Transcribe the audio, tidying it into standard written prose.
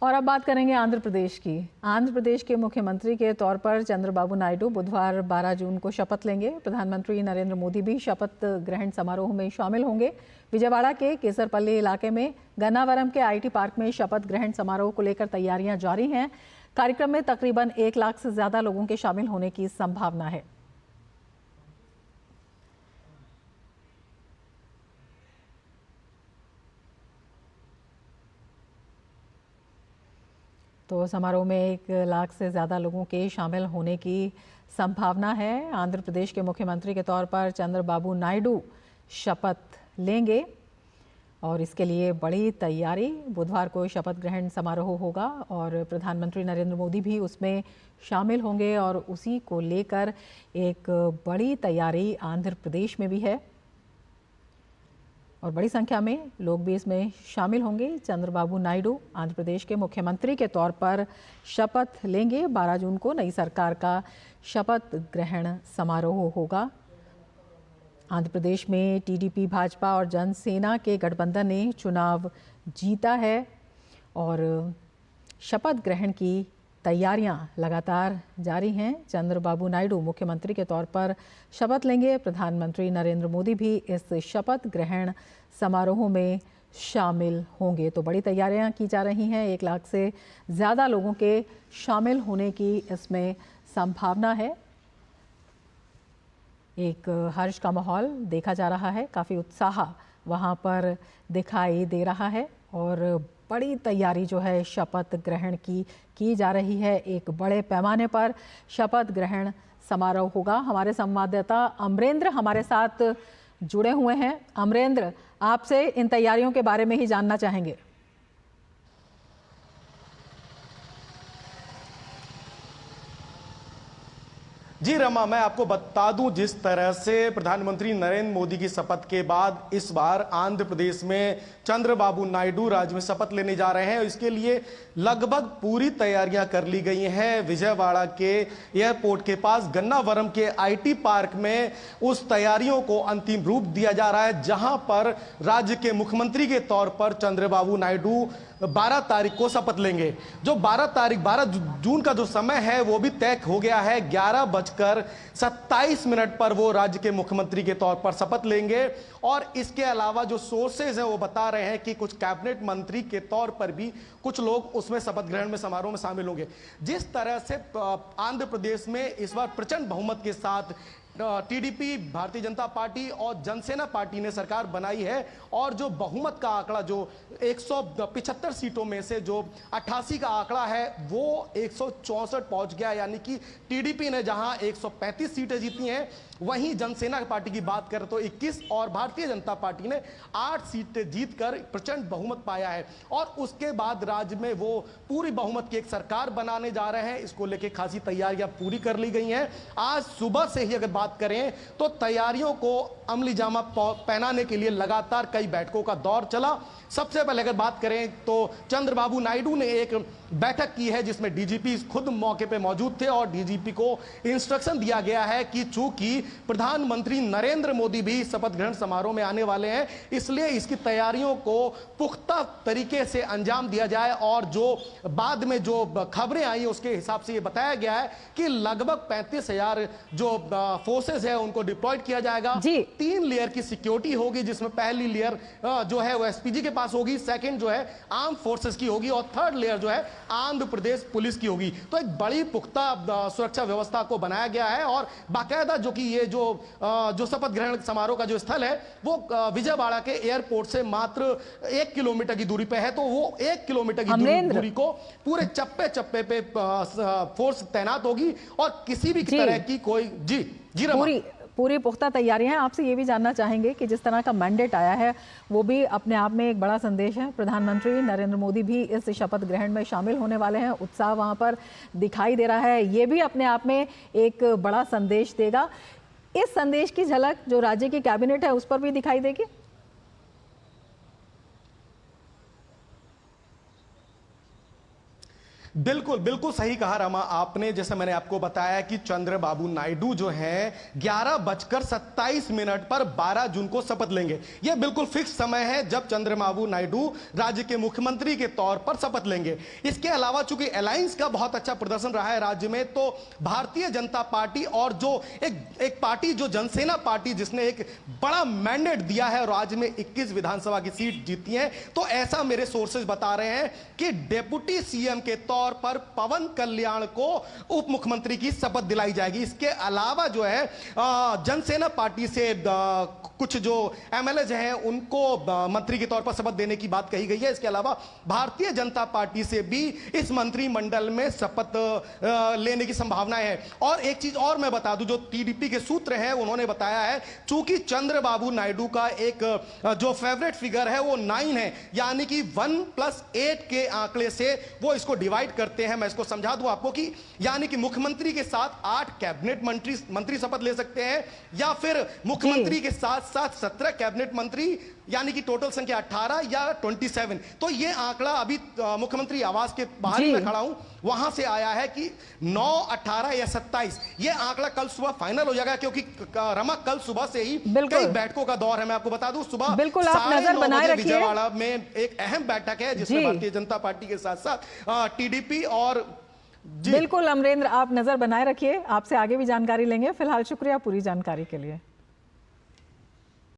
और अब बात करेंगे आंध्र प्रदेश की। आंध्र प्रदेश के मुख्यमंत्री के तौर पर चंद्रबाबू नायडू बुधवार 12 जून को शपथ लेंगे। प्रधानमंत्री नरेंद्र मोदी भी शपथ ग्रहण समारोह में शामिल होंगे। विजयवाड़ा के केसरपल्ली इलाके में गन्नावरम के आईटी पार्क में शपथ ग्रहण समारोह को लेकर तैयारियां जारी हैं। कार्यक्रम में तकरीबन 1 लाख से ज्यादा लोगों के शामिल होने की संभावना है। तो समारोह में 1 लाख से ज़्यादा लोगों के शामिल होने की संभावना है। आंध्र प्रदेश के मुख्यमंत्री के तौर पर चंद्रबाबू नायडू शपथ लेंगे और इसके लिए बड़ी तैयारी। बुधवार को शपथ ग्रहण समारोह होगा और प्रधानमंत्री नरेंद्र मोदी भी उसमें शामिल होंगे और उसी को लेकर एक बड़ी तैयारी आंध्र प्रदेश में भी है और बड़ी संख्या में लोग भी इसमें शामिल होंगे। चंद्रबाबू नायडू आंध्र प्रदेश के मुख्यमंत्री के तौर पर शपथ लेंगे। 12 जून को नई सरकार का शपथ ग्रहण समारोह होगा। आंध्र प्रदेश में टीडीपी, भाजपा और जनसेना के गठबंधन ने चुनाव जीता है और शपथ ग्रहण की तैयारियां लगातार जारी हैं। चंद्रबाबू नायडू मुख्यमंत्री के तौर पर शपथ लेंगे। प्रधानमंत्री नरेंद्र मोदी भी इस शपथ ग्रहण समारोह में शामिल होंगे। तो बड़ी तैयारियां की जा रही हैं। 1 लाख से ज़्यादा लोगों के शामिल होने की इसमें संभावना है। एक हर्ष का माहौल देखा जा रहा है, काफ़ी उत्साह वहाँ पर दिखाई दे रहा है और बड़ी तैयारी जो है शपथ ग्रहण की जा रही है। एक बड़े पैमाने पर शपथ ग्रहण समारोह होगा। हमारे संवाददाता अमरेंद्र हमारे साथ जुड़े हुए हैं। अमरेंद्र, आपसे इन तैयारियों के बारे में ही जानना चाहेंगे। जी रमा, मैं आपको बता दूं, जिस तरह से प्रधानमंत्री नरेंद्र मोदी की शपथ के बाद इस बार आंध्र प्रदेश में चंद्रबाबू नायडू राज्य में शपथ लेने जा रहे हैं। इसके लिए लगभग पूरी तैयारियां कर ली गई हैं। विजयवाड़ा के एयरपोर्ट के पास गन्नावरम के आईटी पार्क में उस तैयारियों को अंतिम रूप दिया जा रहा है, जहां पर राज्य के मुख्यमंत्री के तौर पर चंद्रबाबू नायडू 12 तारीख को शपथ लेंगे। जो 12 जून का जो समय है वो भी तय हो गया है। 11:27 पर वो राज्य के मुख्यमंत्री के तौर पर शपथ लेंगे और इसके अलावा जो सोर्सेज हैं वो बता रहे हैं कि कुछ कैबिनेट मंत्री के तौर पर भी कुछ लोग उसमें शपथ ग्रहण में समारोह में शामिल होंगे। जिस तरह से आंध्र प्रदेश में इस बार प्रचंड बहुमत के साथ टीडीपी, भारतीय जनता पार्टी और जनसेना पार्टी ने सरकार बनाई है और जो बहुमत का आंकड़ा जो 175 सीटों में से जो 88 का आंकड़ा है वो 164 पहुंच गया। यानी कि टीडीपी ने जहां 135 सीटें जीती हैं, वहीं जनसेना पार्टी की बात करें तो 21 और भारतीय जनता पार्टी ने 8 सीटें जीतकर प्रचंड बहुमत पाया है और उसके बाद राज्य में वो पूरी बहुमत की एक सरकार बनाने जा रहे हैं। इसको लेकर खासी तैयारियां पूरी कर ली गई हैं। आज सुबह से ही अगर बात करें तो तैयारियों को अमली जामा पहनाने के लिए लगातार कई बैठकों का दौर चला। सबसे पहले अगर बात करें तो चंद्रबाबू नायडू ने एक बैठक की है जिसमें डीजीपी खुद मौके पे मौजूद थे और डीजीपी को इंस्ट्रक्शन दिया गया है कि चूंकि प्रधानमंत्री नरेंद्र मोदी भी शपथ ग्रहण समारोह में आने वाले हैं, इसलिए इसकी तैयारियों को पुख्ता तरीके से अंजाम दिया जाए। और जो बाद में जो खबरें आई उसके हिसाब से यह बताया गया है कि लगभग 35,000 जो फोर्सेस है उनको डिप्लॉयड किया जाएगा। 3 लेयर की सिक्योरिटी होगी, जिसमें पहली लेयर जो है वो एसपीजी के पास होगी, सेकंड जो है आर्म फोर्सेस की होगी और थर्ड लेयर जो है आंध्र प्रदेश पुलिस की होगी। तो एक बड़ी पुख्ता सुरक्षा व्यवस्था को बनाया गया है और बाकायदा जो कि ये जो शपथ ग्रहण समारोह का जो स्थल है वो विजयवाड़ा के एयरपोर्ट से मात्र 1 किलोमीटर की दूरी पे है। तो वो 1 किलोमीटर की दूरी को पूरे चप्पे चप्पे पे फोर्स तैनात होगी और किसी भी तरह की कोई पूरी पुख्ता तैयारियां हैं। आपसे ये भी जानना चाहेंगे कि जिस तरह का मैंडेट आया है वो भी अपने आप में एक बड़ा संदेश है। प्रधानमंत्री नरेंद्र मोदी भी इस शपथ ग्रहण में शामिल होने वाले हैं। उत्साह वहां पर दिखाई दे रहा है। ये भी अपने आप में एक बड़ा संदेश देगा। इस संदेश की झलक जो राज्य की कैबिनेट है उस पर भी दिखाई देगी। बिल्कुल बिल्कुल सही कहा रमा आपने। जैसे मैंने आपको बताया कि चंद्रबाबू नायडू जो है 11:27 पर 12 जून को शपथ लेंगे। यह बिल्कुल फिक्स समय है जब चंद्रबाबू नायडू राज्य के मुख्यमंत्री के तौर पर शपथ लेंगे। इसके अलावा चूंकि अलायंस का बहुत अच्छा प्रदर्शन रहा है राज्य में, तो भारतीय जनता पार्टी और जो एक पार्टी जो जनसेना पार्टी जिसने एक बड़ा मैंडेट दिया है, राज्य में 21 विधानसभा की सीट जीती है, तो ऐसा मेरे सोर्सेज बता रहे हैं कि डेप्यूटी सीएम के तौर पर पवन कल्याण को उप मुख्यमंत्री की शपथ दिलाई जाएगी। इसके अलावा जो है जनसेना पार्टी से कुछ जो एमएलए हैं उनको मंत्री के तौर पर शपथ देने की बात कही गई है। इसके अलावा भारतीय जनता पार्टी से भी इस मंत्रिमंडल में शपथ लेने की संभावना है। और एक चीज और मैं बता दूं, जो टीडीपी के सूत्र हैं उन्होंने बताया है, चूंकि चंद्रबाबू नायडू का एक जो फेवरेट फिगर है वो 9 है, यानी कि 1+8 के आंकड़े से वो इसको डिवाइड करते हैं। मैं इसको समझा दूं आपको कि यानी कि मुख्यमंत्री के साथ 8 कैबिनेट मंत्री शपथ ले सकते हैं, या फिर मुख्यमंत्री के साथ साथ 17 कैबिनेट मंत्री, यानी कि टोटल संख्या 18 या 27। तो ये आंकड़ा अभी मुख्यमंत्री आवास के बाहर ही मैं खड़ा हूं, वहां से आया है कि 9, 18 या 27। ये आंकड़ा कल सुबह फाइनल हो जाएगा, क्योंकि रमा कल सुबह से ही कई बैठकों का दौर है। मैं आपको बता दूं, सुबह बिल्कुल आप नजर बनाए रखिए, विजयवाड़ा में एक अहम बैठक है जिसमें भारतीय जनता पार्टी के साथ साथ टीडीपी और बिल्कुल अमरेंद्र आप नजर बनाए रखिए, आपसे आगे भी जानकारी लेंगे। फिलहाल शुक्रिया पूरी जानकारी के लिए।